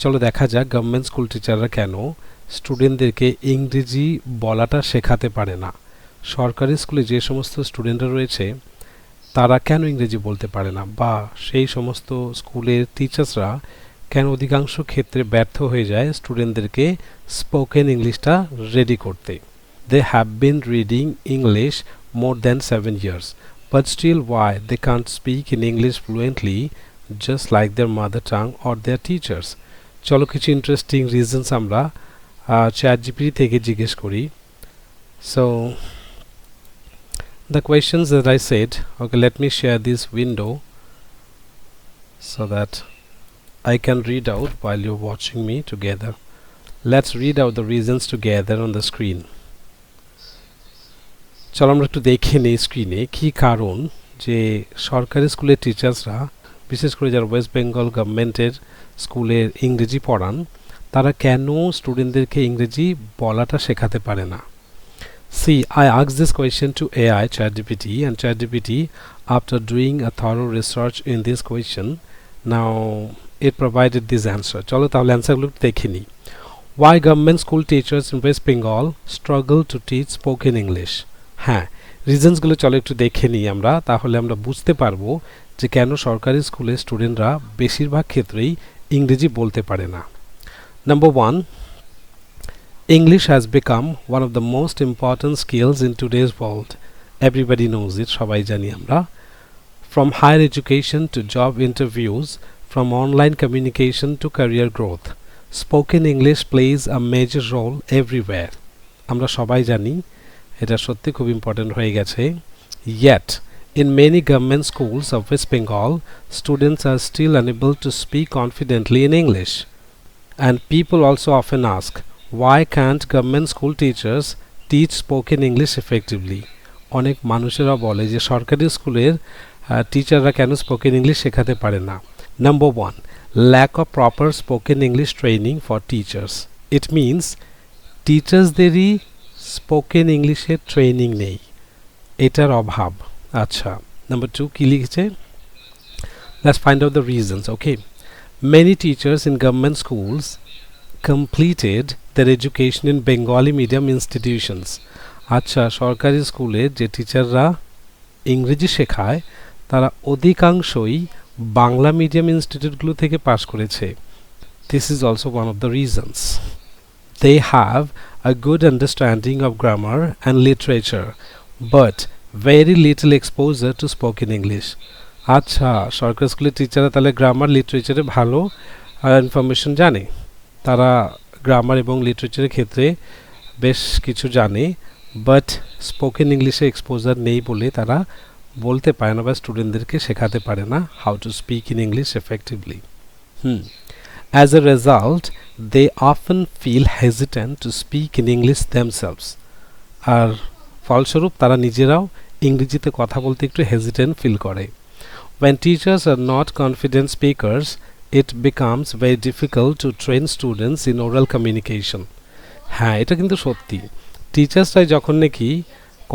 চলো দেখা যাক গভর্নমেন্ট স্কুল টিচাররা কেন স্টুডেন্টদেরকে ইংরেজি বলাটা শেখাতে পারে না। সরকারি স্কুলে যে সমস্ত স্টুডেন্টরা রয়েছে তারা কেন ইংরেজি বলতে পারে না, বা সেই সমস্ত স্কুলের টিচার্সরা কেন অধিকাংশ ক্ষেত্রে ব্যর্থ হয়ে যায় স্টুডেন্টদেরকে স্পোকেন ইংলিশটা রেডি করতে। They have been reading English more than 7 years, but still why they can't speak in English fluently just like their mother tongue or their teachers? চলো কিছু ইন্টারেস্টিং রিজনস আমরা ChatGPT থেকে জিজ্ঞেস করি। So the questions that I said, okay, let me share this window so that I can read out while you're watching me together. Let's read out the reasons together on the screen. চলো আমরা একটু দেখে নেই স্ক্রিনে কি কারণ যে সরকারি স্কুলের টিচার্সরা, বিশেষ করে যারা ওয়েস্ট বেঙ্গল গভর্নমেন্টের স্কুলের ইংরেজি পড়ান, তারা কেন স্টুডেন্টদেরকে ইংরেজি বলাটা শেখাতে পারে না। See, I asked this question to AI ChatGPT, and ChatGPT, after doing a thorough research in this question, now it provided this answer. চলো তাহলে অ্যান্সারগুলো দেখে নিই। Why government school teachers in West Bengal struggle to teach spoken English? হ্যাঁ, রিজনসগুলো চলো একটু দেখে নিই আমরা, তাহলে আমরা বুঝতে পারবো যে কেন সরকারি স্কুলের স্টুডেন্টরা বেশিরভাগ ক্ষেত্রেই ইংরেজি বলতে পারে না। Number 1, English has become one of the most important skills in today's world. Everybody knows it, সবাই জানি আমরা। From higher education to job interviews, from online communication to career growth, spoken English plays a major role everywhere. আমরা সবাই জানি এটা সত্যি খুব important হয়ে গেছে। Yet, in many government schools of West Bengal, students are still unable to speak confidently in English. And people also often ask, why can't government school teachers teach spoken English effectively? অনেক মানুষেরা বলে যে সরকারি স্কুলের টিচাররা কেন spoken English শেখাতে পারে না। Number 1, lack of proper spoken English training for teachers. It means টিচার্সদেরই স্পোকেন ইংলিশের ট্রেনিং নেই, এটার অভাব। আচ্ছা, নাম্বার 2 কি লিখেছে? Let's find out the reasons. Okay, many teachers in government schools completed their education in Bengali medium institutions. আচ্ছা, সরকারি স্কুলে যে টিচাররা ইংরেজি শেখায় তারা অধিকাংশই বাংলা মিডিয়াম ইনস্টিটিউটগুলো থেকে পাশ করেছে। This is also one of the reasons. They have a good understanding of grammar and literature, but very little exposure to spoken English. আচ্ছা, সরকারি স্কুলের টিচাররা তাহলে গ্রামার লিটারেচারে ভালো ইনফরমেশন জানে, তারা গ্রামার এবং লিটারেচারের ক্ষেত্রে বেশ কিছু জানে, বাট স্পোকেন ইংলিশে এক্সপোজার নেই বলে তারা বলতে পারে না বা স্টুডেন্টদেরকে শেখাতে পারে না how to speak in English effectively. As a result, they often feel hesitant to speak in English themselves. আর ফলস্বরূপ তারা নিজেরাও ইংরেজিতে কথা বলতে একটু হেজিটেন্ট ফিল করে। When teachers are not confident speakers, it becomes very difficult to train students in oral communication. হ্যাঁ, এটা কিন্তু সত্যি। টিচার্সরাই যখন নাকি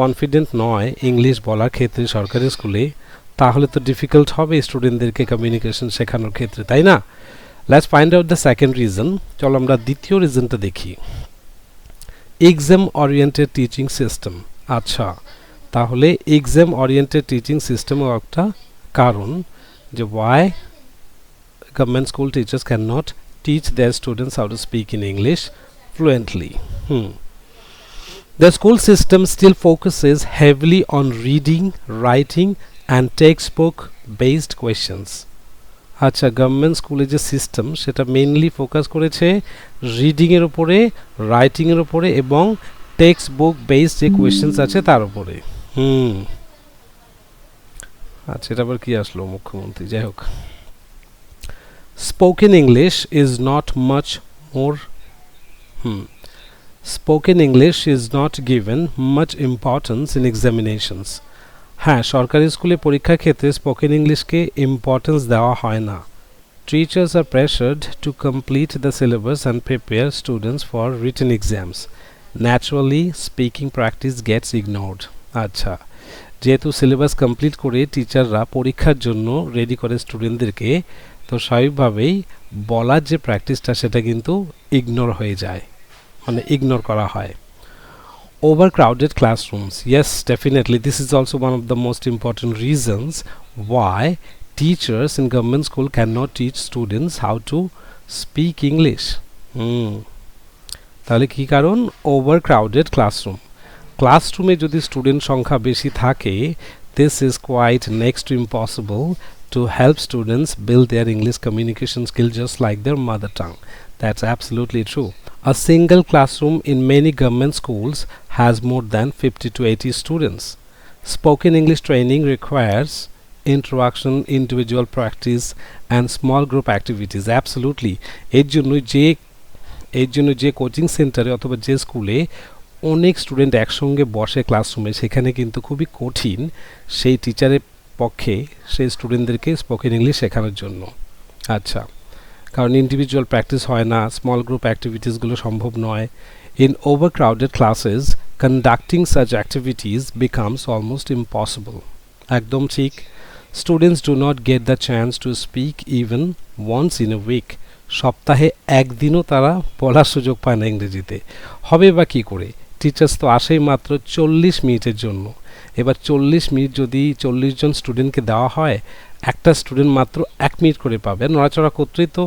কনফিডেন্ট নয় ইংলিশ বলার ক্ষেত্রে সরকারি স্কুলে, তাহলে তো ডিফিকাল্ট হবে স্টুডেন্টদেরকে কমিউনিকেশন শেখানোর ক্ষেত্রে, তাই না? Let's find out the second reason. চলো আমরা দ্বিতীয় রিজনটা দেখি। Exam oriented teaching system. আচ্ছা, তাহলে এক্সাম ওরিয়েন্টেড টিচিং সিস্টেমও একটা কারণ যে why government school teachers cannot teach their students how to speak in English fluently. The school system still focuses heavily on reading, writing and textbook based questions. আচ্ছা, government স্কুলে যে system সেটা mainly focus করেছে রিডিংয়ের উপরে, রাইটিংয়ের উপরে এবং text book based যে questions আছে তার উপরে। আচ্ছা, এটা আবার কি আসলো মুখ্যমন্ত্রী, যাই হোক। Spoken English is not much more Spoken English is not given much importance in examinations. হ্যাঁ, সরকারি স্কুলে পরীক্ষার ক্ষেত্রে স্পোকেন ইংলিশকে ইম্পর্টেন্স দেওয়া হয় না। Teachers are pressured to complete the syllabus and prepare students for written exams. Naturally, speaking practice gets ignored. আচ্ছা, যেহেতু সিলেবাস কমপ্লিট করে টিচাররা পরীক্ষার জন্য রেডি করে স্টুডেন্টদেরকে, তো স্বাভাবিকভাবেই বলার যে প্র্যাকটিসটা সেটা কিন্তু ইগনোর হয়ে যায়, মানে ইগনোর করা হয়। Overcrowded classrooms. Yes, definitely. This is also one of the most important reasons why teachers in government school cannot teach students how to speak English. তাহলে কি কারণ? Overcrowded classroom. ক্লাসরুমে যদি স্টুডেন্ট সংখ্যা বেশি থাকে, this is quite next to impossible to help students build their English communication skill just like their mother tongue. That's absolutely true. A single classroom in many government schools has more than 50 to 80 students. Spoken English training requires introduction, individual practice and small group activities. Absolutely. এর জন্য যে coaching সেন্টারে অথবা যে স্কুলে অনেক student একসঙ্গে বসে ক্লাসরুমে, সেখানে কিন্তু খুবই কঠিন সেই টিচারের পক্ষে সেই স্টুডেন্টদেরকে স্পোকেন ইংলিশ শেখানোর জন্য। আচ্ছা, কারণ ইন্ডিভিজুয়াল প্র্যাকটিস হয় না, স্মল গ্রুপ অ্যাক্টিভিটিসগুলো সম্ভব নয়। In overcrowded classes conducting such activities becomes almost impossible. একদম ঠিক। Students do not get the chance to speak even once in a week. সপ্তাহে একদিনও তারা বলার সুযোগ পায় না ইংরেজিতে। হবে বা কী করে? টিচার্স তো আসেই মাত্র 40 মিনিটের জন্য। এবার 40 মিনিট যদি 40 জন স্টুডেন্টকে দেওয়া হয়, একটা স্টুডেন্ট মাত্র 1 মিনিট করে পাবে। নড়াচড়া করতেই তো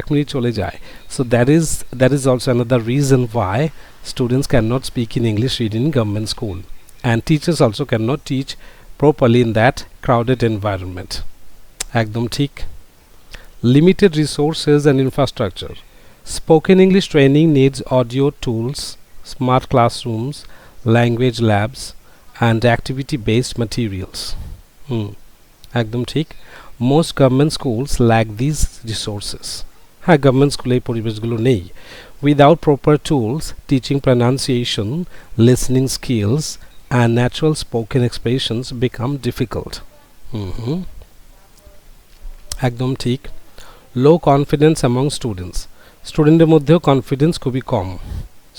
1 মিনিট চলে যায়। So that is also another reason why students can not speak in English read in government school, and teachers also can not teach properly in that crowded environment. একদম ঠিক। Limited resources and infrastructure. Spoken English training needs audio tools, smart classrooms, language labs, and activity-based materials. একদম ঠিক। Most government schools lack these resources. হ্যাঁ, government স্কুলে এই পরিবেশগুলো নেই। Without proper tools, teaching pronunciation, listening skills, and natural spoken expressions become difficult. একদম ঠিক। Low confidence among students. স্টুডেন্টের মধ্যেও কনফিডেন্স খুবই কম।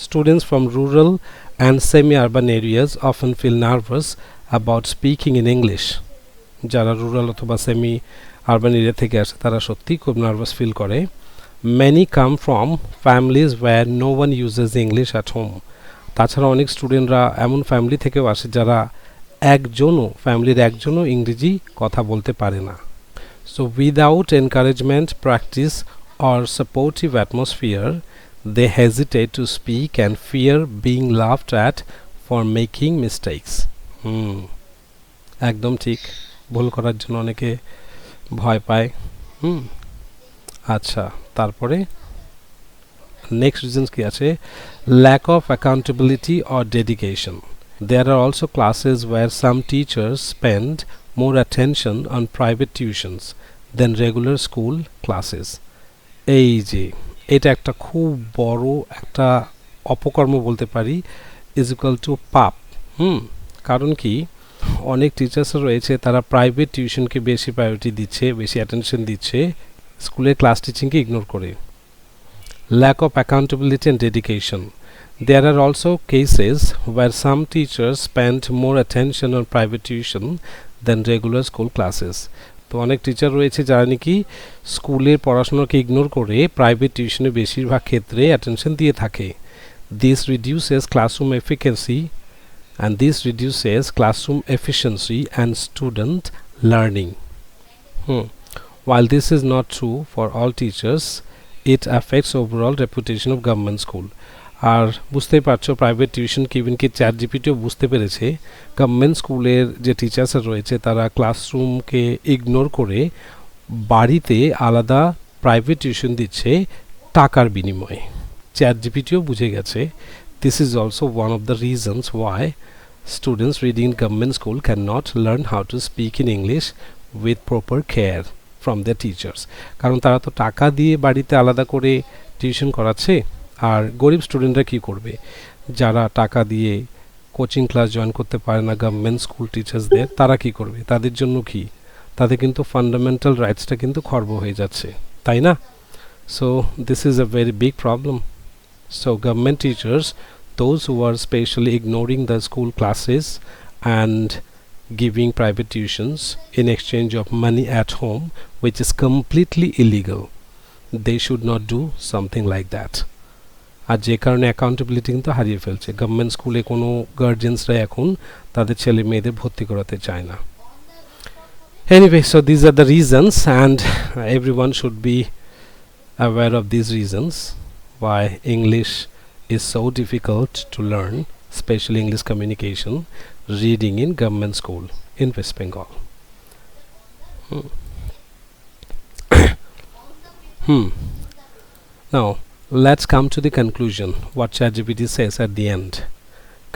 Students from rural and semi urban areas often feel nervous about speaking in English. যারা rural অথবা semi urban area থেকে আসে তারা সত্যিই খুব নার্ভাস ফিল করে। Many come from families where no one uses English at home. তাছাড়া অনেক স্টুডেন্টরা এমন ফ্যামিলি থেকেও আসে যারা ফ্যামিলির একজনও ইংরেজি কথা বলতে পারে না। So without encouragement, practice or supportive atmosphere, they hesitate to speak and fear being laughed at for making mistakes. একদম ঠিক। ভুল করার জন্য অনেকে ভয় পায়। আচ্ছা, তারপরে নেক্সট রিজনস কি আছে? Lack of accountability or dedication. There are also classes where some teachers spend more attention on private tuitions than regular school classes. এই যে এটা একটা খুব বড় একটা অপকর্ম বলতে পারি, ইজ ইকুয়াল টু পাপ। কারণ কি, অনেক টিচার্স রয়েছে তারা প্রাইভেট টিউশনকে বেশি প্রায়োরিটি দিচ্ছে, বেশি অ্যাটেনশন দিচ্ছে, স্কুলের ক্লাস টিচিংকে ইগনোর করে। Lack of accountability and dedication. There are also cases where some teachers spend more attention on private tuition than regular school classes. তো অনেক টিচার রয়েছে যারা নাকি স্কুলের পড়াশোনাকে ইগনোর করে প্রাইভেট টিউশনে বেশিরভাগ ক্ষেত্রে অ্যাটেনশন দিয়ে থাকে। This reduces classroom efficiency and student learning. While this is not true for all teachers, it affects overall reputation of government school. আর বুঝতেই পারছো প্রাইভেট টিউশন কি ইভেন কি ChatGPTও বুঝতে পেরেছে গভর্নমেন্ট স্কুলের যে টিচার্স রয়েছে তারা ক্লাসরুমকে ইগনোর করে বাড়িতে আলাদা প্রাইভেট টিউশন দিচ্ছে টাকার বিনিময়ে। ChatGPTও বুঝে গেছে। This is also one of the reasons why students reading in government school can not learn how to speak in English with proper care from the teachers. কারণ তারা তো টাকা দিয়ে বাড়িতে আলাদা করে টিউশন করাচ্ছে। আর গরিব স্টুডেন্টরা কী করবে? যারা টাকা দিয়ে কোচিং ক্লাস জয়েন করতে পারে না গভর্নমেন্ট স্কুল টিচার্সদের, তারা কি করবে? তাদের জন্য কি, তাদের কিন্তু ফান্ডামেন্টাল রাইটসটা কিন্তু খর্ব হয়ে যাচ্ছে, তাই না? So this is a very big problem. So government teachers, those who are spatially ignoring the school classes and giving private tuitions in exchange of money at home, which is completely illegal. They should not do something like that. আর যে কারণে accountability কিন্তু হারিয়ে ফেলছে, government স্কুলে কোনো গার্জিয়ানসরা এখন তাদের ছেলে মেয়েদের ভর্তি করাতে চায় না। Anyway, so these are the reasons, and everyone should be aware of these reasons why English is so difficult to learn, especially English communication, reading in government school in West Bengal. Now let's come to the conclusion, what ChatGPT says at the end.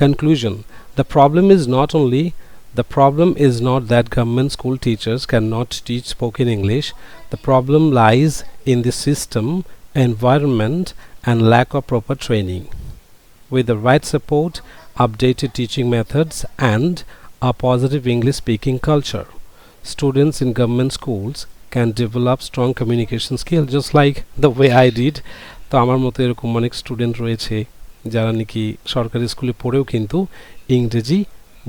Conclusion: the problem is not that government school teachers cannot teach spoken English. The problem lies in the system, environment, and lack of proper training. With the right support, updated teaching methods, and a positive English speaking culture, students in government schools can develop strong communication skills, just like the way I did. তো আমার মতো এরকম অনেক student রয়েছে যারা নাকি সরকারি স্কুলে পড়েও কিন্তু ইংরেজি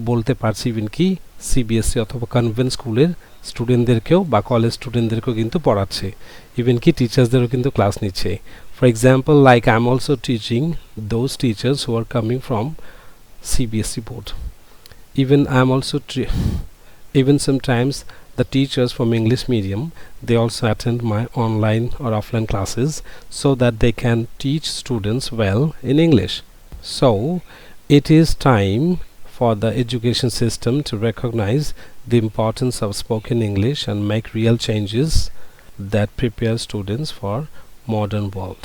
বলতে পারছে, ইভেন কি সিবিএসসি অথবা কনভেন্ট স্কুলের স্টুডেন্টদেরকেও বা কলেজ স্টুডেন্টদেরকেও কিন্তু পড়াচ্ছে, ইভেন কি টিচার্সদেরও কিন্তু ক্লাস নিচ্ছে। For example, like I am also teaching those teachers who are coming from CBSE board. Even I am also even sometimes the teachers from English medium, they also attend my online or offline classes so that they can teach students well in English. So it is time for the education system to recognize the importance of spoken English and make real changes that prepare students for modern world.